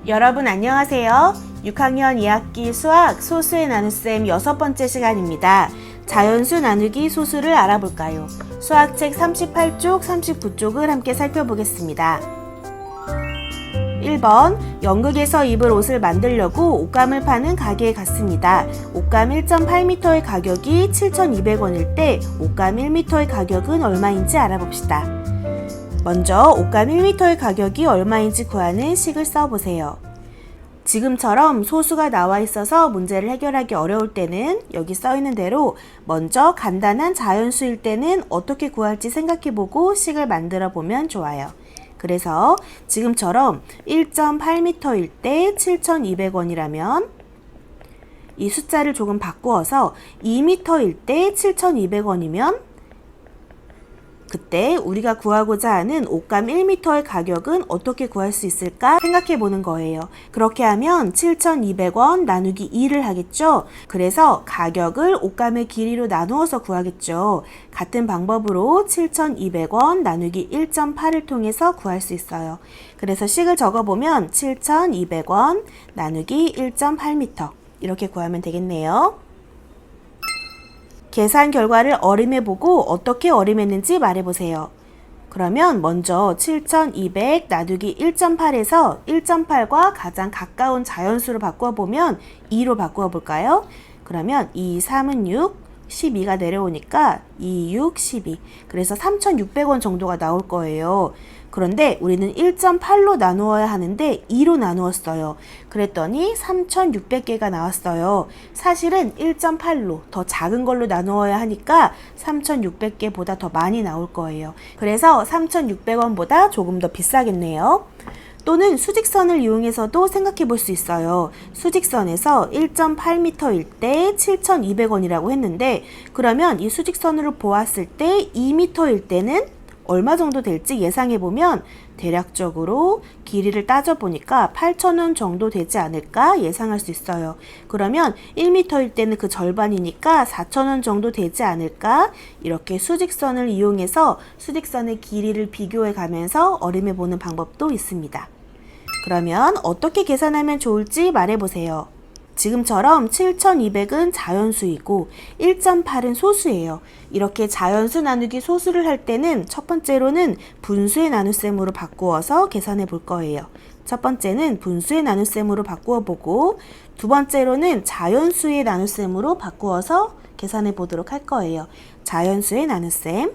여러분 안녕하세요. 6학년 2학기 수학 소수의 나눗셈 6번째 시간입니다. 자연수 나누기 소수를 알아볼까요? 수학책 38쪽, 39쪽을 함께 살펴보겠습니다. 1번, 연극에서 입을 옷을 만들려고 옷감을 파는 가게에 갔습니다. 옷감 1.8m의 가격이 7,200원일 때 옷감 1m의 가격은 얼마인지 알아봅시다. 먼저 옷감 1m의 가격이 얼마인지 구하는 식을 써보세요. 지금처럼 소수가 나와 있어서 문제를 해결하기 어려울 때는 여기 써있는 대로 먼저 간단한 자연수일 때는 어떻게 구할지 생각해보고 식을 만들어 보면 좋아요. 그래서 지금처럼 1.8m일 때 7,200원이라면 이 숫자를 조금 바꾸어서 2m일 때 7,200원이면 그때 우리가 구하고자 하는 옷감 1m의 가격은 어떻게 구할 수 있을까 생각해 보는 거예요. 그렇게 하면 7,200원 나누기 2를 하겠죠. 그래서 가격을 옷감의 길이로 나누어서 구하겠죠. 같은 방법으로 7,200원 나누기 1.8을 통해서 구할 수 있어요. 그래서 식을 적어보면 7,200원 나누기 1.8m 이렇게 구하면 되겠네요. 계산 결과를 어림해보고 어떻게 어림했는지 말해보세요. 그러면 먼저 7,200 나누기 1.8에서 1.8과 가장 가까운 자연수로 바꿔보면 2로 바꾸어 볼까요? 그러면 2, 3은 6, 12가 내려오니까 2, 6, 12. 그래서 3,600원 정도가 나올 거예요. 그런데 우리는 1.8로 나누어야 하는데 2로 나누었어요. 그랬더니 3,600개가 나왔어요. 사실은 1.8로 더 작은 걸로 나누어야 하니까 3,600개보다 더 많이 나올 거예요. 그래서 3,600원보다 조금 더 비싸겠네요. 또는 수직선을 이용해서도 생각해 볼 수 있어요. 수직선에서 1.8m일 때 7,200원이라고 했는데 그러면 이 수직선으로 보았을 때 2m일 때는 얼마 정도 될지 예상해보면 대략적으로 길이를 따져보니까 8,000원 정도 되지 않을까 예상할 수 있어요. 그러면 1m일 때는 그 절반이니까 4,000원 정도 되지 않을까 이렇게 수직선을 이용해서 수직선의 길이를 비교해 가면서 어림해보는 방법도 있습니다. 그러면 어떻게 계산하면 좋을지 말해보세요. 지금처럼 7,200은 자연수이고 1.8은 소수예요. 이렇게 자연수 나누기 소수를 할 때는 첫 번째로는 분수의 나눗셈으로 바꾸어서 계산해 볼 거예요. 첫 번째는 분수의 나눗셈으로 바꾸어 보고 두 번째로는 자연수의 나눗셈으로 바꾸어서 계산해 보도록 할 거예요. 자연수의 나눗셈.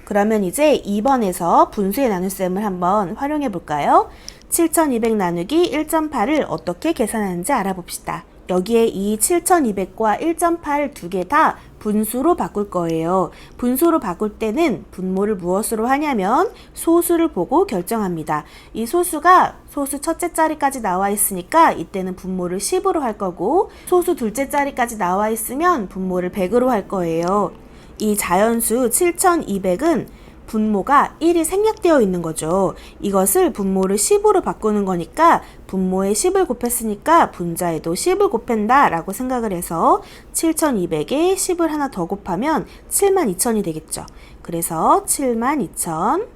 그러면 이제 2번에서 분수의 나눗셈을 한번 활용해 볼까요? 7,200 나누기 1.8을 어떻게 계산하는지 알아봅시다. 여기에 이 7,200과 1.8 두 개 다 분수로 바꿀 거예요. 분수로 바꿀 때는 분모를 무엇으로 하냐면 소수를 보고 결정합니다. 이 소수가 소수 첫째 자리까지 나와 있으니까 이때는 분모를 10으로 할 거고 소수 둘째 자리까지 나와 있으면 분모를 100으로 할 거예요. 이 자연수 7,200은 분모가 1이 생략되어 있는 거죠. 이것을 분모를 10으로 바꾸는 거니까 분모에 10을 곱했으니까 분자에도 10을 곱한다 라고 생각을 해서 7,200에 10을 하나 더 곱하면 72,000이 되겠죠. 그래서 72,000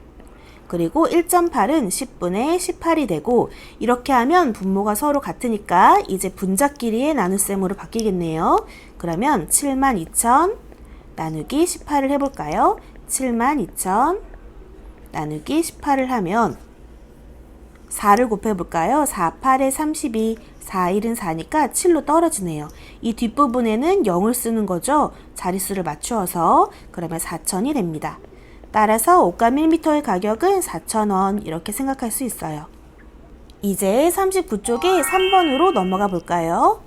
그리고 1.8은 10분의 18이 되고 이렇게 하면 분모가 서로 같으니까 이제 분자끼리의 나눗셈으로 바뀌겠네요. 그러면 72,000 나누기 18을 해볼까요? 72,000 나누기 18을 하면 4를 곱해볼까요? 4, 8에 32, 4, 1은 4니까 7로 떨어지네요. 이 뒷부분에는 0을 쓰는 거죠. 자릿수를 맞추어서 그러면 4,000이 됩니다. 따라서 옷감 1m의 가격은 4,000원 이렇게 생각할 수 있어요. 이제 39쪽에 3번으로 넘어가 볼까요?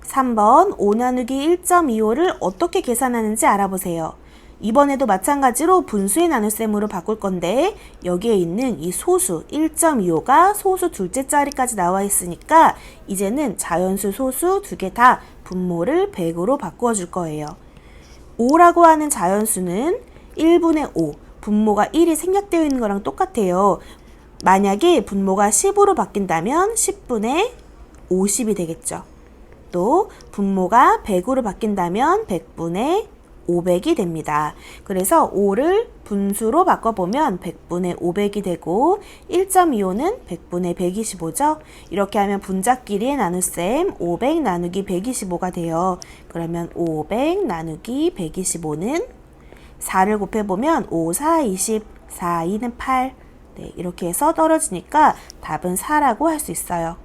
3번 5 나누기 1.25를 어떻게 계산하는지 알아보세요. 이번에도 마찬가지로 분수의 나눗셈으로 바꿀 건데 여기에 있는 이 소수 1.25가 소수 둘째 자리까지 나와 있으니까 이제는 자연수 소수 두 개 다 분모를 100으로 바꾸어 줄 거예요. 5라고 하는 자연수는 1분의 5, 분모가 1이 생략되어 있는 거랑 똑같아요. 만약에 분모가 10으로 바뀐다면 10분의 50이 되겠죠. 또 분모가 100으로 바뀐다면 100분의 500이 됩니다. 그래서 5를 분수로 바꿔보면 100분의 500이 되고 1.25는 100분의 125죠. 이렇게 하면 분자끼리의 나눗셈 500 나누기 125가 돼요. 그러면 500 나누기 125는 4를 곱해보면 5, 4, 20, 4, 2는 8. 네, 이렇게 해서 떨어지니까 답은 4라고 할 수 있어요.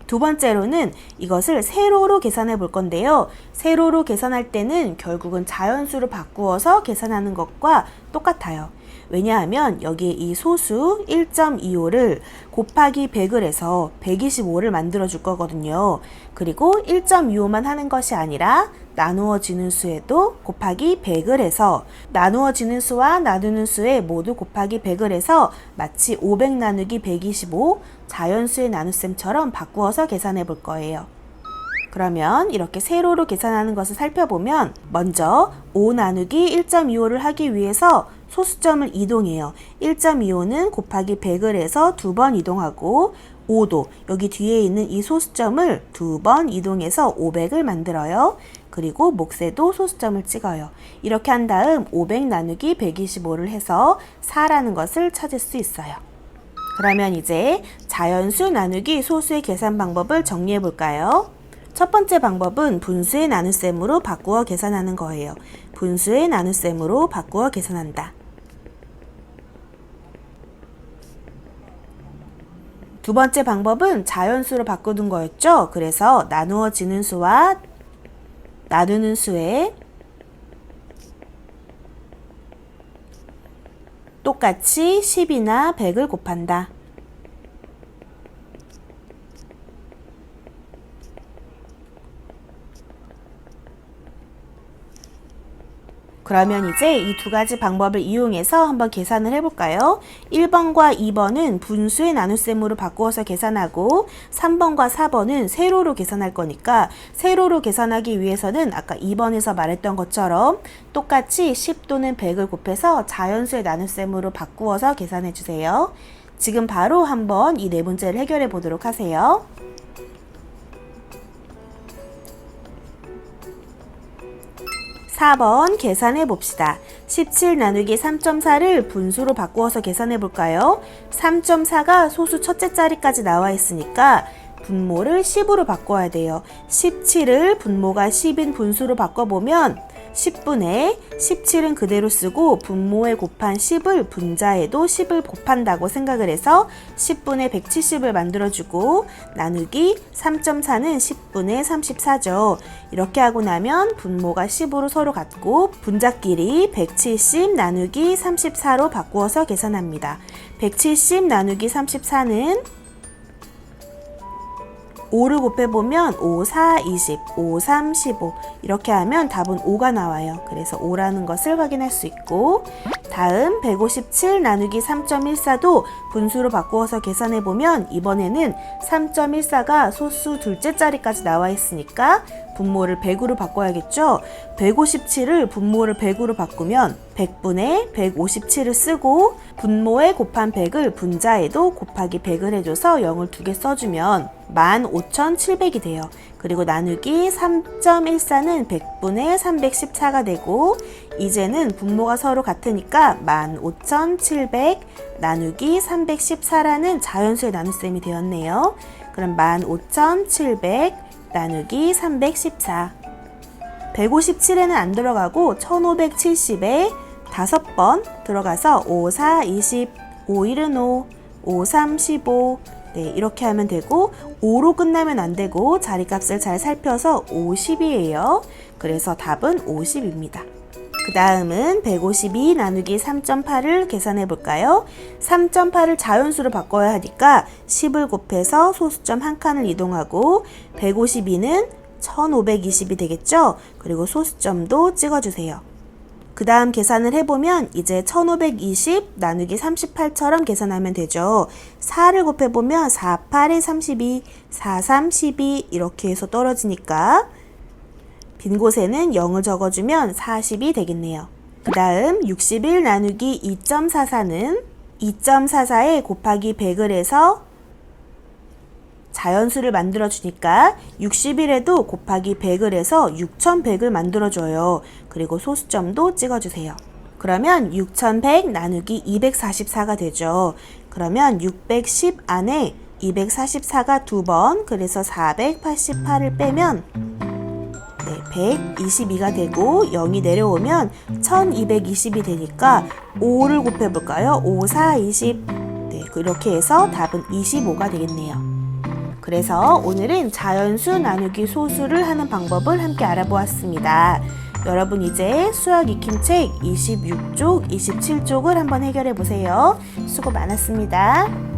두 번째로는 이것을 세로로 계산해 볼 건데요. 세로로 계산할 때는 결국은 자연수로 바꾸어서 계산하는 것과 똑같아요. 왜냐하면 여기에 이 소수 1.25를 곱하기 100을 해서 125를 만들어 줄 거거든요. 그리고 1.25만 하는 것이 아니라 나누어지는 수에도 곱하기 100을 해서 나누어지는 수와 나누는 수에 모두 곱하기 100을 해서 마치 500 나누기 125 자연수의 나눗셈처럼 바꾸어서 계산해 볼 거예요. 그러면 이렇게 세로로 계산하는 것을 살펴보면 먼저 5 나누기 1.25를 하기 위해서 소수점을 이동해요. 1.25는 곱하기 100을 해서 2번 이동하고 5도 여기 뒤에 있는 이 소수점을 2번 이동해서 500을 만들어요. 그리고 몫에도 소수점을 찍어요. 이렇게 한 다음 500 나누기 125를 해서 4라는 것을 찾을 수 있어요. 그러면 이제 자연수 나누기 소수의 계산 방법을 정리해 볼까요? 첫 번째 방법은 분수의 나눗셈으로 바꾸어 계산하는 거예요. 분수의 나눗셈으로 바꾸어 계산한다. 두 번째 방법은 자연수로 바꾸는 거였죠. 그래서 나누어지는 수와 나누는 수에 똑같이 10이나 100을 곱한다. 그러면 이제 이 두 가지 방법을 이용해서 한번 계산을 해볼까요? 1번과 2번은 분수의 나눗셈으로 바꾸어서 계산하고 3번과 4번은 세로로 계산할 거니까 세로로 계산하기 위해서는 아까 2번에서 말했던 것처럼 똑같이 10 또는 100을 곱해서 자연수의 나눗셈으로 바꾸어서 계산해 주세요. 지금 바로 한번 이 네 문제를 해결해 보도록 하세요. 4번 계산해 봅시다. 17 나누기 3.4를 분수로 바꾸어서 계산해 볼까요? 3.4가 소수 첫째 자리까지 나와 있으니까 분모를 10으로 바꿔야 돼요. 17을 분모가 10인 분수로 바꿔보면 10분의 17은 그대로 쓰고 분모에 곱한 10을 분자에도 10을 곱한다고 생각을 해서 10분의 170을 만들어주고 나누기 3.4는 10분의 34죠. 이렇게 하고 나면 분모가 10으로 서로 같고 분자끼리 170 나누기 34로 바꾸어서 계산합니다. 170 나누기 34는 5를 곱해보면 5, 4, 20, 5, 3, 15 이렇게 하면 답은 5가 나와요. 그래서 5라는 것을 확인할 수 있고 다음 157 나누기 3.14도 분수로 바꾸어서 계산해보면 이번에는 3.14가 소수 둘째 자리까지 나와 있으니까 분모를 100으로 바꿔야겠죠. 157을 분모를 100으로 바꾸면 100분의 157을 쓰고 분모에 곱한 100을 분자에도 곱하기 100을 해줘서 0을 2개 써주면 15,700이 돼요. 그리고 나누기 3.14는 100분의 314가 되고 이제는 분모가 서로 같으니까 15,700 나누기 314라는 자연수의 나눗셈이 되었네요. 그럼 15,700 나누기 314 157에는 안 들어가고 1570에 5번 들어가서 5, 4, 20, 5, 1은 5, 5, 3, 15 네, 이렇게 하면 되고 5로 끝나면 안 되고 자리값을 잘 살펴서 50이에요. 그래서 답은 50입니다. 그 다음은 152 나누기 3.8을 계산해 볼까요? 3.8을 자연수로 바꿔야 하니까 10을 곱해서 소수점 한 칸을 이동하고 152는 1520이 되겠죠? 그리고 소수점도 찍어주세요. 그 다음 계산을 해보면 이제 1520 나누기 38처럼 계산하면 되죠. 4를 곱해보면 4, 8에 32, 4, 3, 12 이렇게 해서 떨어지니까 빈 곳에는 0을 적어주면 40이 되겠네요. 그 다음 61 나누기 2.44는 2.44에 곱하기 100을 해서 자연수를 만들어 주니까 60이라도 곱하기 100을 해서 6100을 만들어 줘요. 그리고 소수점도 찍어 주세요. 그러면 6100 나누기 244가 되죠. 그러면 610 안에 244가 2번, 그래서 488을 빼면 122가 되고 0이 내려오면 1220이 되니까 5를 곱해볼까요? 5, 4, 20. 그렇게 해서 답은 25가 되겠네요. 그래서 오늘은 자연수 나누기 소수를 하는 방법을 함께 알아보았습니다. 여러분 이제 수학 익힘책 26쪽, 27쪽을 한번 해결해 보세요. 수고 많았습니다.